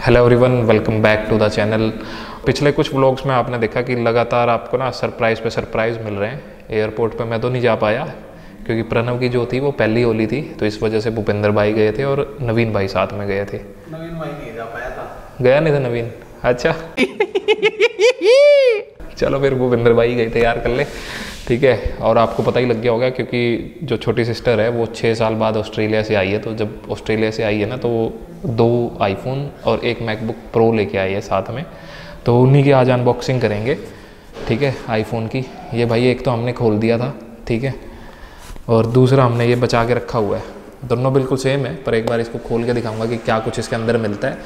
Hello everyone, welcome back to the channel. पिछले कुछ vlogs में आपने देखा कि लगातार आपको ना सरप्राइज़ पे सरप्राइज़ मिल रहे हैं। एयरपोर्ट पे मैं तो नहीं जा पाया क्योंकि प्रणव की जो थी वो पहली होली थी, तो इस वजह से भूपेंद्र भाई गए थे और नवीन भाई साथ में गए थे। नवीन भाई नहीं जा पाया था, गया नहीं था नवीन। अच्छा चलो फिर भूपेंद्र भाई गए थे यार, कर ले, ठीक है। और आपको पता ही लग गया होगा क्योंकि जो छोटी सिस्टर है वो 6 साल बाद ऑस्ट्रेलिया से आई है। तो जब ऑस्ट्रेलिया से आई है ना, तो वो 2 आईफोन और एक मैकबुक प्रो लेके आई है साथ में, तो उन्हीं की आज अनबॉक्सिंग करेंगे, ठीक है, आईफोन की। ये भाई एक तो हमने खोल दिया था, ठीक है, और दूसरा हमने ये बचा के रखा हुआ है। दोनों बिल्कुल सेम है, पर एक बार इसको खोल के दिखाऊंगा कि क्या कुछ इसके अंदर मिलता है।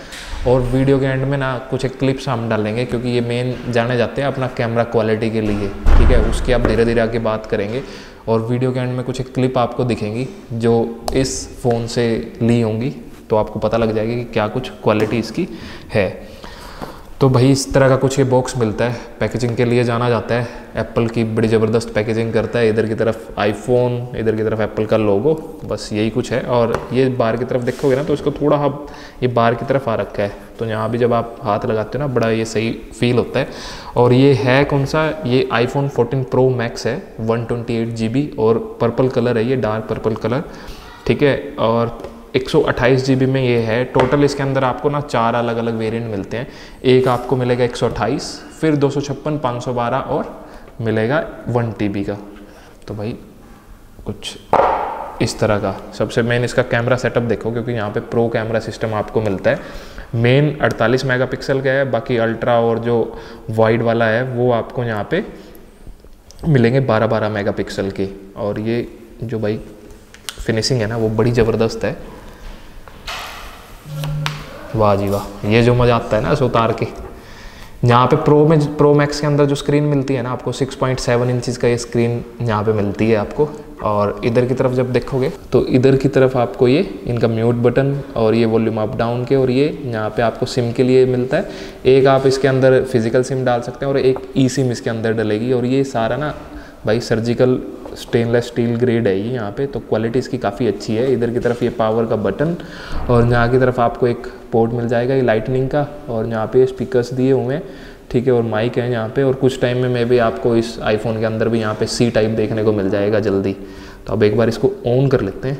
और वीडियो के एंड में ना कुछ एक क्लिप्स हम डालेंगे क्योंकि ये मेन जाने जाते हैं अपना कैमरा क्वालिटी के लिए, ठीक है। उसकी आप धीरे धीरे आगे बात करेंगे और वीडियो के एंड में कुछ एक क्लिप आपको दिखेंगी जो इस फ़ोन से ली होंगी, तो आपको पता लग जाएगी कि क्या कुछ क्वालिटी इसकी है। तो भाई इस तरह का कुछ ये बॉक्स मिलता है। पैकेजिंग के लिए जाना जाता है, एप्पल की बड़ी ज़बरदस्त पैकेजिंग करता है। इधर की तरफ आईफोन, इधर की तरफ एप्पल का लोगो, बस यही कुछ है। और ये बाहर की तरफ देखोगे ना तो इसको थोड़ा ये बाहर की तरफ आ रखा है, तो यहाँ भी जब आप हाथ लगाते हो ना बड़ा ये सही फील होता है। और ये है कौन सा, ये आईफोन 14 प्रो मैक्स है, 128 GB और पर्पल कलर है, ये डार्क पर्पल कलर, ठीक है। और 128 GB में ये है। टोटल इसके अंदर आपको ना 4 अलग अलग वेरिएंट मिलते हैं। एक आपको मिलेगा 128, फिर 256, 512 और मिलेगा 1 TB का। तो भाई कुछ इस तरह का। सबसे मेन इसका कैमरा सेटअप देखो, क्योंकि यहाँ पे प्रो कैमरा सिस्टम आपको मिलता है। मेन 48 मेगापिक्सल का है, बाकी अल्ट्रा और जो वाइड वाला है वो आपको यहाँ पे मिलेंगे 12-12 मेगापिक्सल के। और ये जो भाई फिनिशिंग है ना वो बड़ी ज़बरदस्त है, वाह जी वाह। ये जो मज़ा आता है ना इसे उतार के, यहाँ पे प्रो मैक्स के अंदर जो स्क्रीन मिलती है ना आपको 6.7 इंचज़ का ये स्क्रीन यहाँ पे मिलती है आपको। और इधर की तरफ जब देखोगे तो इधर की तरफ आपको ये इनका म्यूट बटन और ये वॉल्यूम अप डाउन के, और ये यहाँ पे आपको सिम के लिए मिलता है। एक आप इसके अंदर फिजिकल सिम डाल सकते हैं और एक ई सिम इसके अंदर डलेगी। और ये सारा ना भाई सर्जिकल स्टेनलेस स्टील ग्रेड है ये यहाँ पे, तो क्वालिटी इसकी काफ़ी अच्छी है। इधर की तरफ ये पावर का बटन और यहाँ की तरफ आपको एक पोर्ट मिल जाएगा ये लाइटनिंग का, और यहाँ पे स्पीकर्स दिए हुए हैं, ठीक है, और माइक है यहाँ पे। और कुछ टाइम में मैं भी आपको इस आईफोन के अंदर भी यहाँ पे C टाइप देखने को मिल जाएगा जल्दी। तो अब एक बार इसको ऑन कर लेते हैं।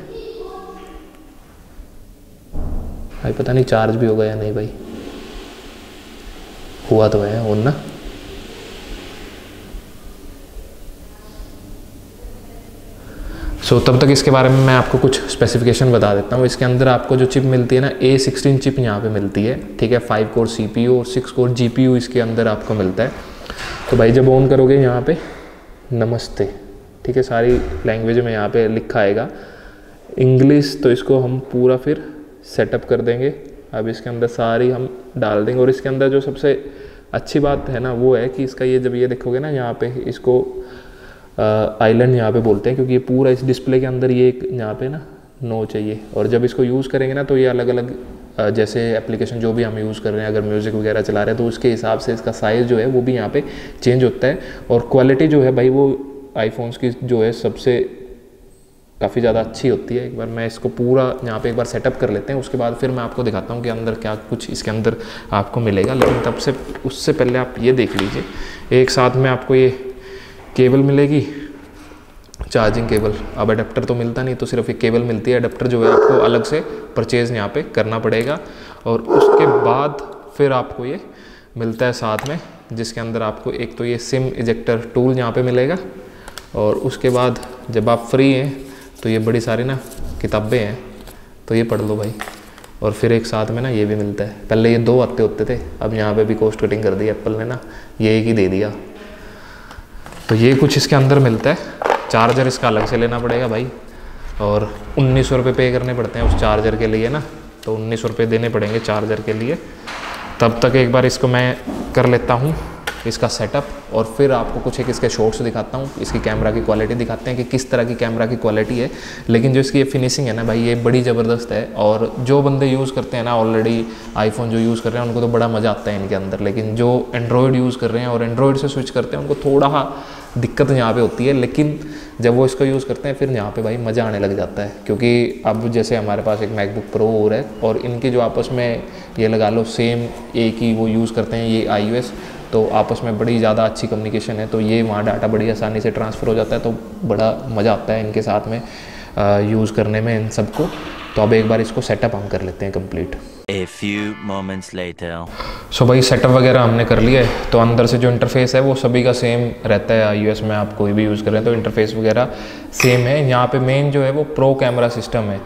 भाई पता नहीं चार्ज भी होगा या नहीं, भाई हुआ तो है ऑन ना। तब तक इसके बारे में मैं आपको कुछ स्पेसिफिकेशन बता देता हूँ। इसके अंदर आपको जो चिप मिलती है ना, A16 चिप यहाँ पे मिलती है, ठीक है। 5 कोर CPU और 6 कोर GPU इसके अंदर आपको मिलता है। तो भाई जब ऑन करोगे यहाँ पे नमस्ते, ठीक है, सारी लैंग्वेज में यहाँ पे लिखा आएगा। इंग्लिश तो इसको हम पूरा फिर सेटअप कर देंगे। अब इसके अंदर सारी हम डाल देंगे। और इसके अंदर जो सबसे अच्छी बात है ना वो है कि इसका ये जब ये देखोगे ना यहाँ पे, इसको आइलैंड यहाँ पे बोलते हैं, क्योंकि ये पूरा इस डिस्प्ले के अंदर ये एक यहाँ पे ना नोच चाहिए। और जब इसको यूज़ करेंगे ना तो ये अलग अलग जैसे एप्लीकेशन जो भी हम यूज़ कर रहे हैं, अगर म्यूज़िक वगैरह चला रहे हैं तो उसके हिसाब से इसका साइज़ जो है वो भी यहाँ पे चेंज होता है। और क्वालिटी जो है भाई वो आईफोन्स की जो है सबसे काफ़ी ज़्यादा अच्छी होती है। एक बार मैं इसको पूरा यहाँ पे एक बार सेटअप कर लेते हैं, उसके बाद फिर मैं आपको दिखाता हूँ कि अंदर क्या कुछ इसके अंदर आपको मिलेगा। लेकिन तब से उससे पहले आप ये देख लीजिए, एक साथ में आपको ये केबल मिलेगी, चार्जिंग केबल। अब अडेप्टर तो मिलता नहीं, तो सिर्फ एक केबल मिलती है। अडेप्टर जो है आपको अलग से परचेज़ यहाँ पे करना पड़ेगा। और उसके बाद फिर आपको ये मिलता है साथ में, जिसके अंदर आपको एक तो ये सिम इजेक्टर टूल यहाँ पे मिलेगा। और उसके बाद जब आप फ्री हैं तो ये बड़ी सारी ना किताबें हैं, तो ये पढ़ लो भाई। और फिर एक साथ में ना ये भी मिलता है। पहले ये 2 आते होते थे, अब यहाँ पे भी कॉस्ट कटिंग कर दी एप्पल ने ना, ये एक ही दे दिया। तो ये कुछ इसके अंदर मिलता है। चार्जर इसका अलग से लेना पड़ेगा भाई, और 1900 रुपये पे करने पड़ते हैं उस चार्जर के लिए ना, तो 1900 रुपये देने पड़ेंगे चार्जर के लिए। तब तक एक बार इसको मैं कर लेता हूँ इसका सेटअप, और फिर आपको कुछ एक इसके शॉट्स दिखाता हूँ, इसकी कैमरा की क्वालिटी दिखाते हैं कि किस तरह की कैमरा की क्वालिटी है। लेकिन जो इसकी ये फिनिशिंग है ना भाई, ये बड़ी ज़बरदस्त है। और जो बंदे यूज़ करते हैं ना ऑलरेडी आईफोन जो यूज़ कर रहे हैं उनको तो बड़ा मज़ा आता है इनके अंदर। लेकिन जो एंड्रॉयड यूज़ कर रहे हैं और एंड्रॉयड से स्विच करते हैं उनको थोड़ा दिक्कत यहाँ पे होती है, लेकिन जब वो इसको यूज़ करते हैं फिर यहाँ पे भाई मज़ा आने लग जाता है। क्योंकि अब जैसे हमारे पास एक मैकबुक प्रो और है, और इनकी जो आपस में ये लगा लो सेम एक ही वो यूज़ करते हैं, ये iOS, तो आपस में बड़ी ज़्यादा अच्छी कम्युनिकेशन है। तो ये वहाँ डाटा बड़ी आसानी से ट्रांसफ़र हो जाता है, तो बड़ा मज़ा आता है इनके साथ में यूज़ करने में इन सबको। तो अब एक बार इसको सेटअप हम कर लेते हैं complete. A few moments later. सो भाई सेटअप वगैरह हमने कर लिया है। तो अंदर से जो इंटरफेस है वो सभी का सेम रहता है, iOS में आप कोई भी यूज़ करें तो इंटरफेस वगैरह सेम है। यहाँ पे मेन जो है वो प्रो कैमरा सिस्टम है,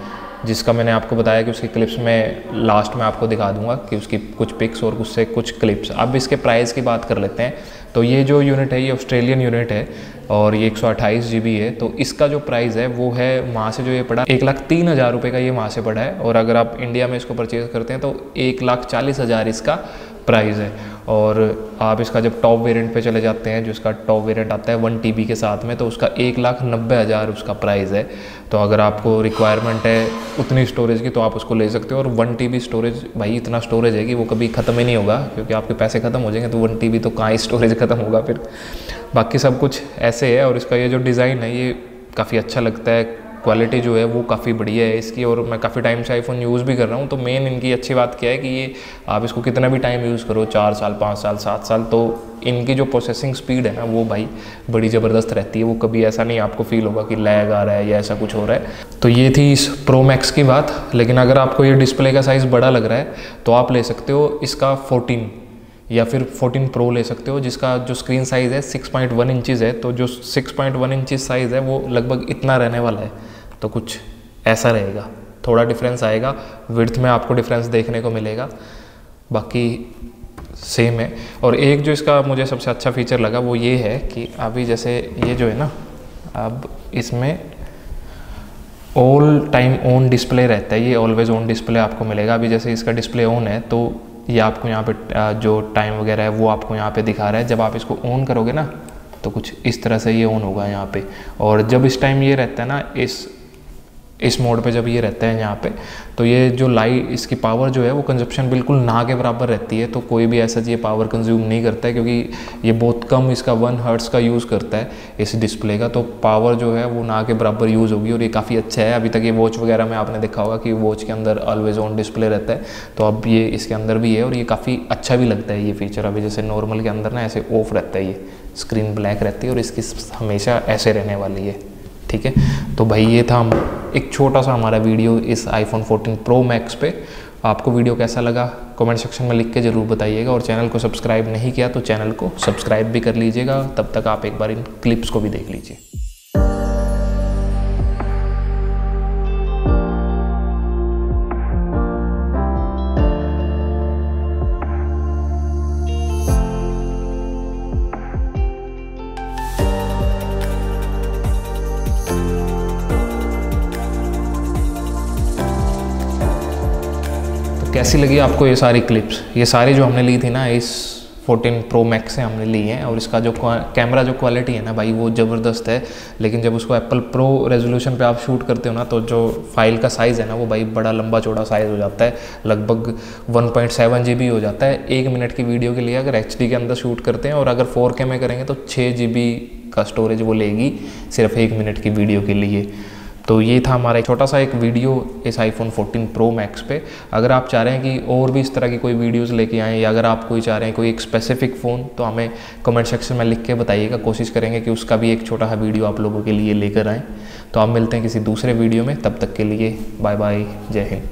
जिसका मैंने आपको बताया कि उसकी क्लिप्स में लास्ट में आपको दिखा दूंगा कि उसकी कुछ पिक्स और उससे कुछ क्लिप्स। अब इसके प्राइस की बात कर लेते हैं। तो ये जो यूनिट है ये ऑस्ट्रेलियन यूनिट है और ये 128 GB है। तो इसका जो प्राइस है वो है वहाँ से जो ये पड़ा 1,03,000 रुपये का, ये वहाँ से पड़ा है। और अगर आप इंडिया में इसको परचेज़ करते हैं तो 1,40,000 इसका प्राइस है। और आप इसका जब टॉप वेरिएंट पे चले जाते हैं, जो इसका टॉप वेरिएंट आता है 1 TB के साथ में, तो उसका 1,90,000 उसका प्राइस है। तो अगर आपको रिक्वायरमेंट है उतनी स्टोरेज की तो आप उसको ले सकते हो। और 1 TB स्टोरेज, भाई इतना स्टोरेज है कि वो कभी ख़त्म ही नहीं होगा, क्योंकि आपके पैसे ख़त्म हो जाएंगे तो 1 TB तो कहाँ ही स्टोरेज ख़त्म होगा फिर। बाकी सब कुछ ऐसे है। और इसका ये जो डिज़ाइन है ये काफ़ी अच्छा लगता है, क्वालिटी जो है वो काफ़ी बढ़िया है इसकी। और मैं काफ़ी टाइम से आईफोन यूज़ भी कर रहा हूँ, तो मेन इनकी अच्छी बात क्या है कि ये आप इसको कितना भी टाइम यूज़ करो, 4 साल 5 साल 7 साल, तो इनकी जो प्रोसेसिंग स्पीड है ना वो भाई बड़ी ज़बरदस्त रहती है। वो कभी ऐसा नहीं आपको फील होगा कि लैग आ रहा है या ऐसा कुछ हो रहा है। तो ये थी इस प्रो मैक्स की बात। लेकिन अगर आपको ये डिस्प्ले का साइज़ बड़ा लग रहा है तो आप ले सकते हो इसका 14 या फिर 14 प्रो ले सकते हो, जिसका जो स्क्रीन साइज़ है 6.1 इंचज़ है। तो जो 6.1 इंचज़ साइज़ है वो लगभग इतना रहने वाला है, तो कुछ ऐसा रहेगा। थोड़ा डिफरेंस आएगा, विड्थ में आपको डिफरेंस देखने को मिलेगा, बाकी सेम है। और एक जो इसका मुझे सबसे अच्छा फीचर लगा वो ये है कि अभी जैसे ये जो है ना, अब इसमें ऑल टाइम ऑन डिस्प्ले रहता है, ये ऑलवेज ऑन डिस्प्ले आपको मिलेगा। अभी जैसे इसका डिस्प्ले ऑन है तो ये आपको यहाँ पे जो टाइम वगैरह है वो आपको यहाँ पे दिखा रहा है। जब आप इसको ऑन करोगे ना तो कुछ इस तरह से ये ऑन होगा यहाँ पे। और जब इस टाइम ये रहता है ना, इस मोड पे जब ये रहता है यहाँ पे, तो ये जो लाइट इसकी पावर जो है वो कंजप्शन बिल्कुल ना के बराबर रहती है। तो कोई भी ऐसा ये पावर कंज्यूम नहीं करता है, क्योंकि ये बहुत कम इसका 1 हर्ट्ज़ का यूज़ करता है इस डिस्प्ले का। तो पावर जो है वो ना के बराबर यूज़ होगी और ये काफ़ी अच्छा है। अभी तक ये वॉच वगैरह में आपने देखा होगा कि वॉच के अंदर ऑलवेज ऑन डिस्प्ले रहता है, तो अब ये इसके अंदर भी है और ये काफ़ी अच्छा भी लगता है ये फीचर। अभी जैसे नॉर्मल के अंदर ना ऐसे ऑफ रहता है, ये स्क्रीन ब्लैक रहती है और इसकी हमेशा ऐसे रहने वाली है। ठीक है, तो भाई ये था एक छोटा सा हमारा वीडियो इस आईफोन 14 प्रो मैक्स पे। आपको वीडियो कैसा लगा कमेंट सेक्शन में लिख के ज़रूर बताइएगा। और चैनल को सब्सक्राइब नहीं किया तो चैनल को सब्सक्राइब भी कर लीजिएगा। तब तक आप एक बार इन क्लिप्स को भी देख लीजिए। कैसी लगी आपको ये सारी क्लिप्स? ये सारी जो हमने ली थी ना इस 14 प्रो मैक्स से हमने ली है। और इसका जो कैमरा जो क्वालिटी है ना भाई वो ज़बरदस्त है। लेकिन जब उसको एप्पल प्रो रेजोल्यूशन पे आप शूट करते हो ना तो जो फाइल का साइज़ है ना वो भाई बड़ा लंबा चौड़ा साइज़ हो जाता है, लगभग 1.7 GB हो जाता है 1 मिनट की वीडियो के लिए अगर HD के अंदर शूट करते हैं। और अगर 4K में करेंगे तो 6 GB का स्टोरेज वो लेगी सिर्फ 1 मिनट की वीडियो के लिए। तो ये था हमारा एक छोटा सा एक वीडियो इस आईफोन 14 प्रो मैक्स पे। अगर आप चाह रहे हैं कि और भी इस तरह की कोई वीडियोस लेके आएँ या अगर आप कोई चाह रहे हैं कोई एक स्पेसिफिक फ़ोन, तो हमें कमेंट सेक्शन में लिख के बताइएगा। कोशिश करेंगे कि उसका भी एक छोटा सा वीडियो आप लोगों के लिए लेकर आएँ। तो आप मिलते हैं किसी दूसरे वीडियो में, तब तक के लिए बाय बाय, जय हिंद।